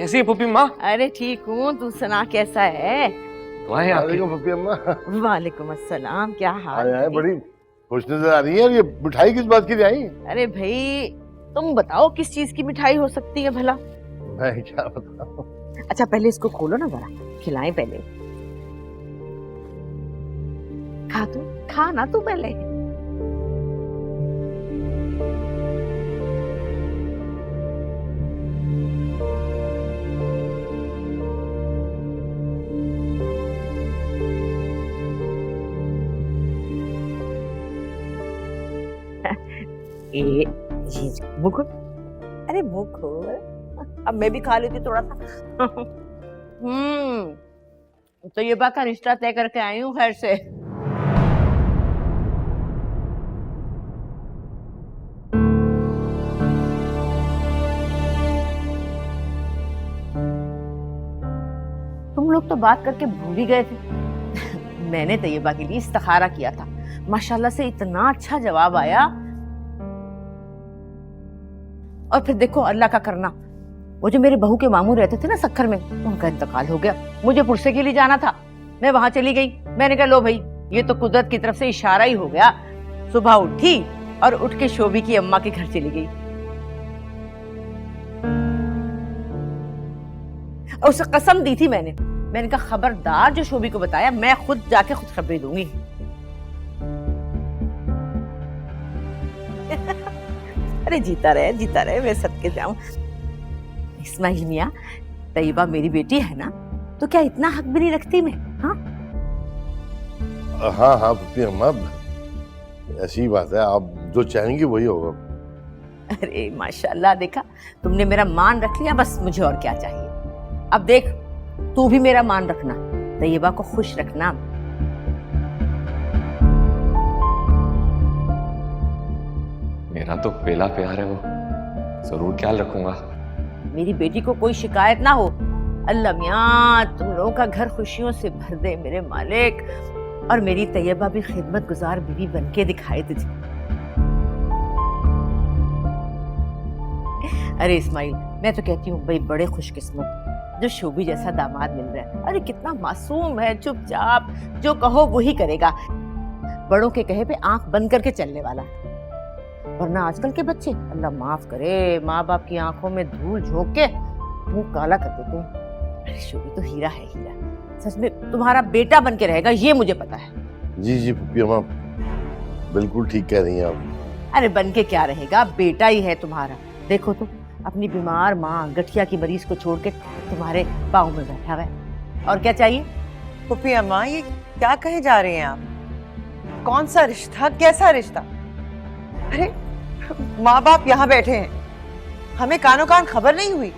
कैसी है पुप्पी माँ? अरे ठीक हूँ, तू सुना कैसा है? दुआएं आपकी। पुप्पी अम्मा। वालेकुम अस्सलाम, क्या हाल आए है? बड़ी खुश नजर आ रही है। ये मिठाई किस बात की लाई? अरे भाई तुम बताओ किस चीज की मिठाई हो सकती है भला? मैं क्या बताऊं। अच्छा पहले इसको खोलो ना जरा, खिलाएं पहले। खा ना तू पहले। ये मुंह खोल। अरे मुंह खोल, अब मैं भी खा लेती थोड़ा सा। तो ये बात का रिश्ता तय करके आई हूँ खैर से। तुम लोग तो बात करके भूल ही गए थे। मैंने तैयबा के लिए इस्तिखारा किया था, माशाल्लाह से इतना अच्छा जवाब आया। और फिर देखो अल्लाह का करना, वो जो मेरे बहू के मामू रहते थे ना सक्खर में, उनका इंतकाल हो गया। मुझे पुरसे के लिए जाना था, मैं वहां चली गई। मैंने कहा लो भाई ये तो कुदरत की तरफ से इशारा ही हो गया। सुबह उठी और उठ के शोभी की अम्मा के घर चली गई। और उसे कसम दी थी मैंने कहा खबरदार जो शोभी को बताया मैं खुद जाके खुद खबरी दूंगी। अरे जीता रहे मैं सदके जाऊं। इस्माइल मियां, तैयबा मेरी बेटी है ना, तो क्या इतना हक भी नहीं रखती मैं? हाँ हाँ पुप्पी अम्मा, ऐसी बात है, आप जो चाहेंगी वही होगा। अरे माशाल्लाह, देखा तुमने मेरा मान रख लिया, बस मुझे और क्या चाहिए। अब देख तू भी मेरा मान रखना, तैयबा को खुश रखना। मेरा तो पहला प्यार है, वो जरूर ख्याल रखूंगा। मेरी बेटी को कोई शिकायत ना हो। अल्लाह मियां तुम लोगों का घर खुशियों से भर दे मेरे मालिक, और मेरी तैयबा भी खिदमत गुजार बीवी बनके दिखाई तुझे। अरे इस्माइल, मैं तो कहती हूँ भाई बड़े खुशकिस्मत जो शोभी जैसा दामाद मिल रहा है। अरे कितना मासूम है, चुपचाप जो कहो वही करेगा, बड़ों के कहे पे आंख बंद करके चलने वाला है। वरना आजकल के बच्चे अल्लाह माफ करे माँ बाप की आंखों में धूल झोंक के मुंह काला कर देते हैं। अरे शोभी तो हीरा है, हीरा। सच में तुम्हारा बेटा बन के रहेगा, ये मुझे पता है। जी जी पुप्पी अम्मा, बिल्कुल ठीक कह रही हैं आप। अरे बन के क्या रहेगा, बेटा ही है तुम्हारा। देखो तो अपनी बीमार माँ गठिया की मरीज को छोड़ के तुम्हारे पाँव में बैठा हुआ है। और क्या चाहिए? पुप्पी अम्मा ये क्या कहे जा रहे हैं आप? कौन सा रिश्ता, कैसा रिश्ता? अरे माँ बाप यहाँ बैठे हैं, हमें कानो कान खबर नहीं हुई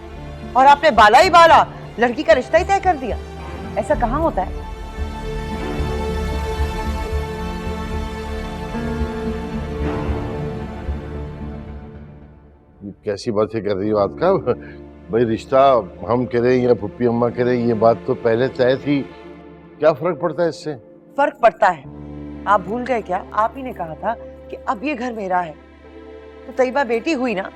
और आपने बाला ही बाला लड़की का रिश्ता ही तय कर दिया। ऐसा कहाँ होता है? कैसी बातें कर रही हो आज का? भाई रिश्ता हम करें या पुप्पी अम्मा करें, ये बात तो पहले तय थी। क्या फर्क पड़ता है इससे? फर्क पड़ता है। आप भूल गए क्या? आप ही ने कहा था कि अब ये घर मेरा है, तो तैयबा बेटी हुई ना।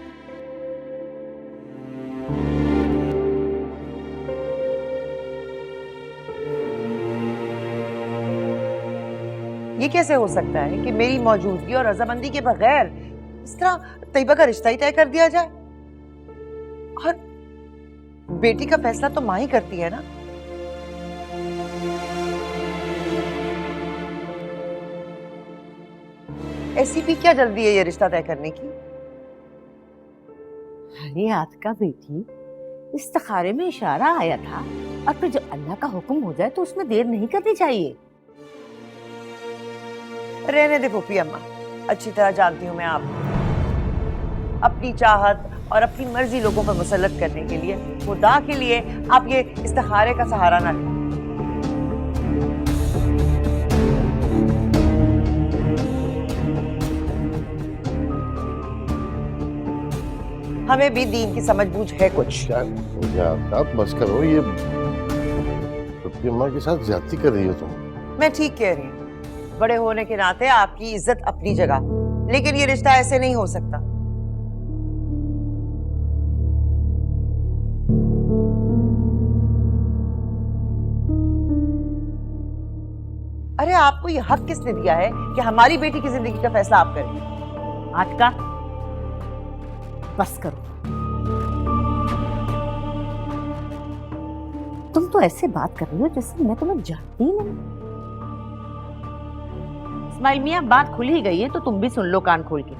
ये कैसे हो सकता है कि मेरी मौजूदगी और रजामंदी के बगैर इस तरह तैयबा का रिश्ता ही तय कर दिया जाए? और बेटी का फैसला तो माँ ही करती है ना। ऐसी भी क्या जल्दी है ये रिश्ता तय करने की? अरे आतिका बेटी, इस्तिखारे में इशारा आया था, और फिर जब अल्लाह का हुक्म हो जाए तो उसमें देर नहीं करनी चाहिए। रहने दे पुप्पी अम्मा, अच्छी तरह जानती हूँ मैं आपको। अपनी चाहत और अपनी मर्जी लोगों पर मुसल्लत करने के लिए, खुदा के लिए आप ये इस्तिखारे का सहारा ना लें। हमें भी दीन की समझ बूझ है कुछ। क्या आप बस करो, ये पुप्पी अम्मा के साथ ज्यादती कर रही हो तुम। मैं ठीक कह रही हूँ, बड़े होने के नाते आपकी इज्जत अपनी जगह, लेकिन ये रिश्ता ऐसे नहीं हो सकता। अरे आपको ये हक किसने दिया है कि हमारी बेटी की जिंदगी का फैसला आप करें? आज का बस करो। तुम तो ऐसे बात कर रही हो जैसे मैं तुम्हें जानती ही नहीं। इस्माइल मियां, बात खुल ही गई है तो तुम भी सुन लो कान खोल के।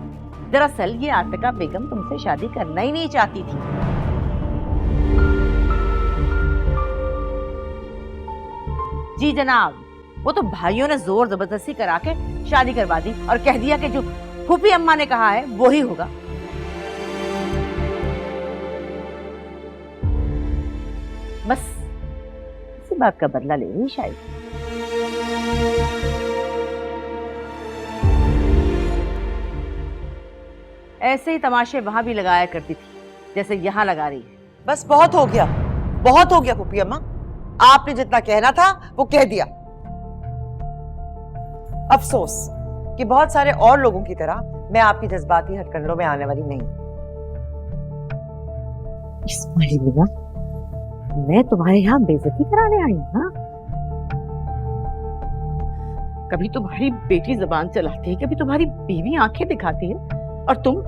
दरअसल ये आतिका बेगम तुमसे शादी करना ही नहीं चाहती थी। जी जनाब, वो तो भाइयों ने जोर जबरदस्ती करा के शादी करवा दी और कह दिया कि जो फूफी अम्मा ने कहा है वो ही होगा। बस इसी बात का बदला ले रही शायद। ऐसे ही तमाशे वहां भी लगाया करती थी जैसे यहाँ लगा रही है। बस बहुत हो गया फूफी अम्मा। आपने जितना कहना था वो कह दिया। अफसोस कि बहुत सारे और लोगों की तरह मैं आपकी जज्बाती हथकंडों में आने वाली नहीं। इस्माइल मियां, मैं तुम्हारे यहाँ बेइज्जती कराने आई हूँ? हाँ? कभी तुम्हारी बेटी जबान चलाती है, कभी तुम्हारी बीवी आंखें दिखाती है और तुम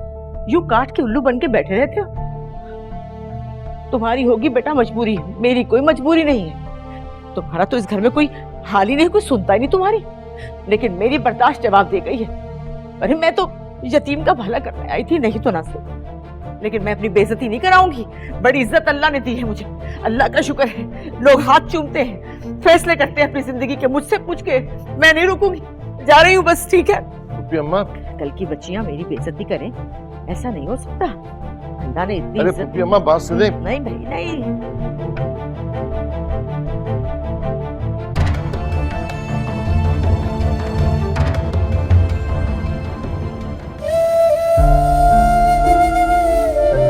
यूं काट के उल्लू बन के बैठे रहते हो। तुम्हारी होगी बेटा मजबूरी, मेरी कोई मजबूरी नहीं है। तुम्हारा तो इस घर में कोई हाल ही नहीं, कोई सुनता ही नहीं तुम्हारी, लेकिन मेरी बर्दाश्त जवाब दे गई है। अरे मैं तो यतीम का भला करने आई थी, नहीं तो ना सही, लेकिन मैं अपनी बेइज्जती नहीं कराऊंगी। बड़ी इज्जत अल्लाह ने दी है मुझे, अल्लाह का शुक्र है। लोग हाथ चूमते हैं, फैसले करते हैं अपनी जिंदगी के, मुझसे पूछ के। मैं नहीं रुकूंगी, जा रही हूँ बस। ठीक है फूफी अम्मा, कल की बच्चियां मेरी बेइज्जती करें, ऐसा नहीं हो सकता। अल्लाह ने इतनी अरे इज्जत फूफी अम्मा बात सुने। नहीं भाई नहीं।